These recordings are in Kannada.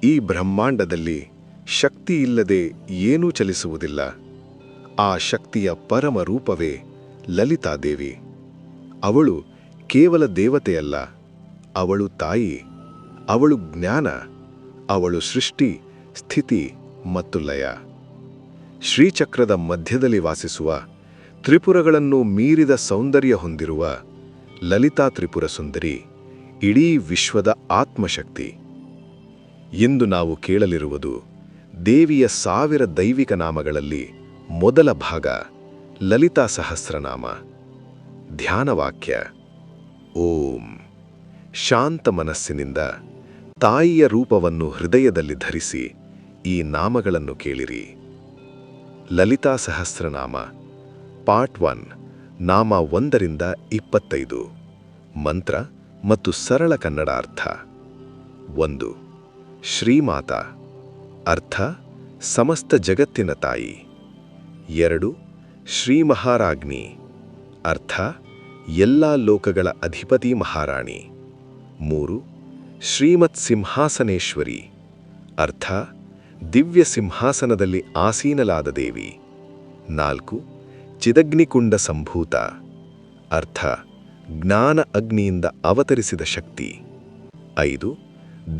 ಈ ಬ್ರಹ್ಮಾಂಡದಲ್ಲಿ ಶಕ್ತಿಯಿಲ್ಲದೆ ಏನೂ ಚಲಿಸುವುದಿಲ್ಲ. ಆ ಶಕ್ತಿಯ ಪರಮ ರೂಪವೇ ಲಲಿತಾದೇವಿ. ಅವಳು ಕೇವಲ ದೇವತೆಯಲ್ಲ, ಅವಳು ತಾಯಿ, ಅವಳು ಜ್ಞಾನ, ಅವಳು ಸೃಷ್ಟಿ, ಸ್ಥಿತಿ ಮತ್ತು ಲಯ. ಶ್ರೀಚಕ್ರದ ಮಧ್ಯದಲ್ಲಿ ವಾಸಿಸುವ, ತ್ರಿಪುರಗಳನ್ನು ಮೀರಿದ ಸೌಂದರ್ಯ ಹೊಂದಿರುವ ಲಲಿತಾ ತ್ರಿಪುರ ಸುಂದರಿ ಇಡೀ ವಿಶ್ವದ ಆತ್ಮಶಕ್ತಿ. ಇಂದು ನಾವು ಕೇಳಲಿರುವುದು ದೇವಿಯ 1000 ದೈವಿಕ ನಾಮಗಳಲ್ಲಿ ಮೊದಲ ಭಾಗ, ಲಲಿತಾ ಸಹಸ್ರನಾಮ. ಧ್ಯಾನವಾಕ್ಯ: ಓಂ. ಶಾಂತ ಮನಸ್ಸಿನಿಂದ ತಾಯಿಯ ರೂಪವನ್ನು ಹೃದಯದಲ್ಲಿ ಧರಿಸಿ ಈ ನಾಮಗಳನ್ನು ಕೇಳಿರಿ. ಲಲಿತಾ ಸಹಸ್ರನಾಮ ಪಾರ್ಟ್ 1, ನಾಮ 1 ರಿಂದ 25. ಮಂತ್ರ ಮತ್ತು ಸರಳ ಕನ್ನಡ ಅರ್ಥ. 1. ಶ್ರೀಮಾತಾ. ಅರ್ಥ: ಸಮಸ್ತ ಜಗತ್ತಿನ ತಾಯಿ. 2. ಶ್ರೀ ಮಹಾರಾಜ್ಞಿ. ಅರ್ಥ: ಎಲ್ಲ ಲೋಕಗಳ ಅಧಿಪತಿ ಮಹಾರಾಣಿ. 3. ಶ್ರೀಮತ್ ಸಿಂಹಾಸನೇಶ್ವರಿ. ಅರ್ಥ: ದಿವ್ಯ ಸಿಂಹಾಸನದಲ್ಲಿ ಆಸೀನಲಾದ ದೇವಿ. 4. ಚಿದಗ್ನಿಕುಂಡ ಸಂಭೂತ. ಅರ್ಥ: ಜ್ಞಾನ ಅಗ್ನಿಯಿಂದ ಅವತರಿಸಿದ ಶಕ್ತಿ. 5.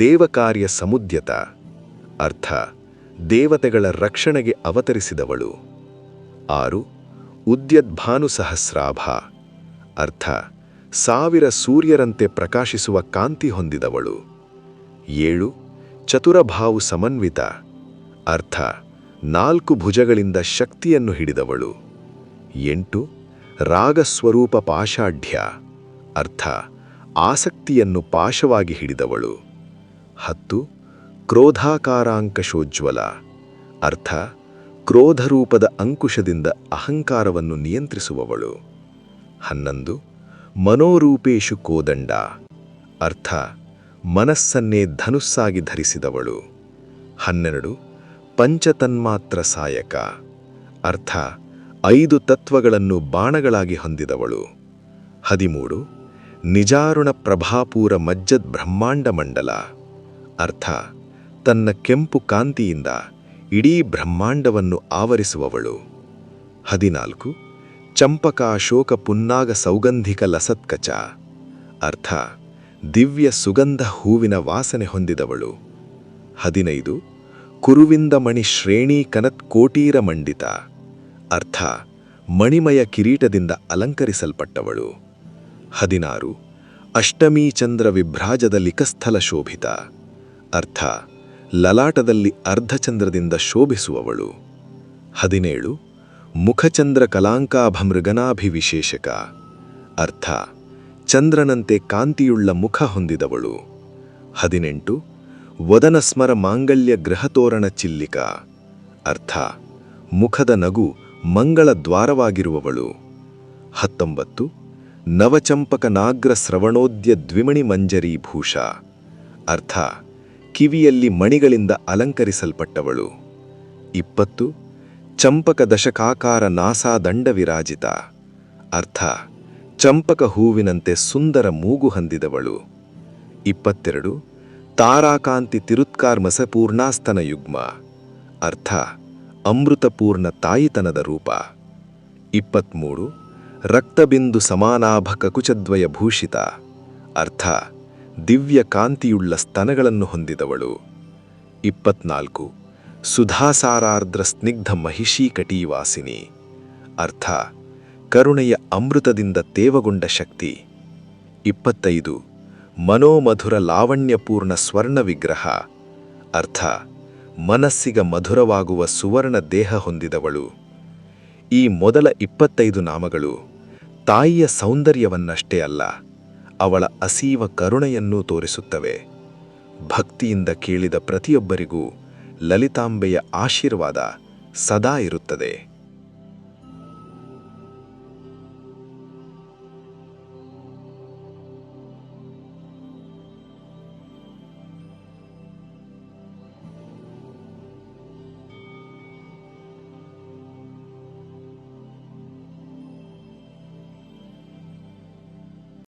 ದೇವಕಾರ್ಯ ಸಮುದ್ಯತ. ಅರ್ಥ: ದೇವತೆಗಳ ರಕ್ಷಣೆಗೆ ಅವತರಿಸಿದವಳು. 6. ಉದ್ಯದ್ಭಾನು ಸಹಸ್ರಾಭ. ಅರ್ಥ: 1000 ಸೂರ್ಯರಂತೆ ಪ್ರಕಾಶಿಸುವ ಕಾಂತಿ ಹೊಂದಿದವಳು. 7. ಚತುರಭಾವು ಸಮನ್ವಿತ. ಅರ್ಥ: 4 ಭುಜಗಳಿಂದ ಶಕ್ತಿಯನ್ನು ಹಿಡಿದವಳು. 8. ರಾಗಸ್ವರೂಪ ಪಾಷಾಢ್ಯ. ಅರ್ಥ: ಆಸಕ್ತಿಯನ್ನು ಪಾಶವಾಗಿ ಹಿಡಿದವಳು. 10. ಕ್ರೋಧಾಕಾರಾಂಕಶೋಜ್ವಲ. ಅರ್ಥ: ಕ್ರೋಧರೂಪದ ಅಂಕುಶದಿಂದ ಅಹಂಕಾರವನ್ನು ನಿಯಂತ್ರಿಸುವವಳು. 11. ಮನೋರೂಪೇಶು ಕೋದಂಡ. ಅರ್ಥ: ಮನಸ್ಸನ್ನೇ ಧನುಸ್ಸಾಗಿ ಧರಿಸಿದವಳು. 12. ಪಂಚತನ್ಮಾತ್ರ ಸಾಯಕ. ಅರ್ಥ: 5 ತತ್ವಗಳನ್ನು ಬಾಣಗಳಾಗಿ ಹೊಂದಿದವಳು. 13. ನಿಜಾರುಣ ಪ್ರಭಾಪೂರ ಮಜ್ಜದ್ ಬ್ರಹ್ಮಾಂಡ ಮಂಡಲ. ಅರ್ಥ: ತನ್ನ ಕೆಂಪು ಕಾಂತಿಯಿಂದ ಇಡೀ ಬ್ರಹ್ಮಾಂಡವನ್ನು ಆವರಿಸುವವಳು. 14. ಚಂಪಕಾಶೋಕ ಪುನ್ನಾಗ ಸೌಗಂಧಿಕ ಲಸತ್ಕಚ. ಅರ್ಥ: ದಿವ್ಯ ಸುಗಂಧ ಹೂವಿನ ವಾಸನೆ ಹೊಂದಿದವಳು. 15. ಕುರುವಿಂದ ಮಣಿ ಶ್ರೇಣಿ ಕನತ್ ಕೋಟೀರ ಮಂಡಿತ. ಅರ್ಥ: ಮಣಿಮಯ ಕಿರೀಟದಿಂದ ಅಲಂಕರಿಸಲ್ಪಟ್ಟವಳು. 16. ಅಷ್ಟಮೀ ಚಂದ್ರ ವಿಭ್ರಾಜದ ಲಿಖಸ್ಥಲ ಶೋಭಿತ. ಅರ್ಥ: ಲಲಾಟದಲ್ಲಿ ಅರ್ಧಚಂದ್ರದಿಂದ ಶೋಭಿಸುವವಳು. 17. ಮುಖಚಂದ್ರ ಕಲಾಂಕಾಭಮೃಗನಾಭಿವಿಶೇಷಕ. ಅರ್ಥ: ಚಂದ್ರನಂತೆ ಕಾಂತಿಯುಳ್ಳ ಮುಖ ಹೊಂದಿದವಳು. 18. ವದನಸ್ಮರ ಮಾಂಗಲ್ಯ ಗೃಹತೋರಣ ಚಿಲ್ಲಿಕ. ಅರ್ಥ: ಮುಖದ ನಗು ಮಂಗಳ ದ್ವಾರವಾಗಿರುವವಳು. 19. ನವಚಂಪಕ ನಾಗ್ರ ಶ್ರವಣೋದ್ಯ ದ್ವಿಮಣಿ ಮಂಜರಿ ಭೂಷ. ಅರ್ಥ: ಕಿವಿಯಲ್ಲಿ ಮಣಿಗಳಿಂದ ಅಲಂಕರಿಸಲ್ಪಟ್ಟವಳು. 20. ಚಂಪಕ ದಶಕಾಕಾರ ನಾಸಾದಂಡ ವಿರಾಜಿತ. ಅರ್ಥ: ಚಂಪಕ ಹೂವಿನಂತೆ ಸುಂದರ ಮೂಗು ಹೊಂದಿದವಳು. 22. ತಾರಾಕಾಂತಿ ತಿರುತ್ಕಾರ್ಮಸ ಪೂರ್ಣಾಸ್ತನ ಯುಗ್ಮ. ಅರ್ಥ: ಅಮೃತಪೂರ್ಣ ತಾಯಿತನದ ರೂಪ. 23. ರಕ್ತಬಿಂದು ಸಮಾನಾಭ ಕಕುಚದ್ವಯ ಭೂಷಿತ. ಅರ್ಥ: ದಿವ್ಯ ಕಾಂತಿಯುಳ್ಳ ಸ್ತನಗಳನ್ನು ಹೊಂದಿದವಳು. 24. ಸುಧಾಸಾರಾರ್ದ್ರ ಸ್ನಿಗ್ಧ ಮಹಿಷೀ ಕಟೀವಾಸಿನಿ. ಅರ್ಥ: ಕರುಣೆಯ ಅಮೃತದಿಂದ ತೇವಗೊಂಡ ಶಕ್ತಿ. 25. ಮನೋಮಧುರ ಲಾವಣ್ಯಪೂರ್ಣ ಸ್ವರ್ಣ ವಿಗ್ರಹ. ಅರ್ಥ: ಮನಸ್ಸಿಗ ಮಧುರವಾಗುವ ಸುವರ್ಣ ದೇಹ ಹೊಂದಿದವಳು. ಈ ಮೊದಲ 25 ನಾಮಗಳು ತಾಯಿಯ ಸೌಂದರ್ಯವನ್ನಷ್ಟೇ ಅಲ್ಲ, ಅವಳ ಅಸೀವ ಕರುಣೆಯನ್ನೂ ತೋರಿಸುತ್ತವೆ. ಭಕ್ತಿಯಿಂದ ಕೇಳಿದ ಪ್ರತಿಯೊಬ್ಬರಿಗೂ ಲಲಿತಾಂಬೆಯ ಆಶೀರ್ವಾದ ಸದಾ ಇರುತ್ತದೆ.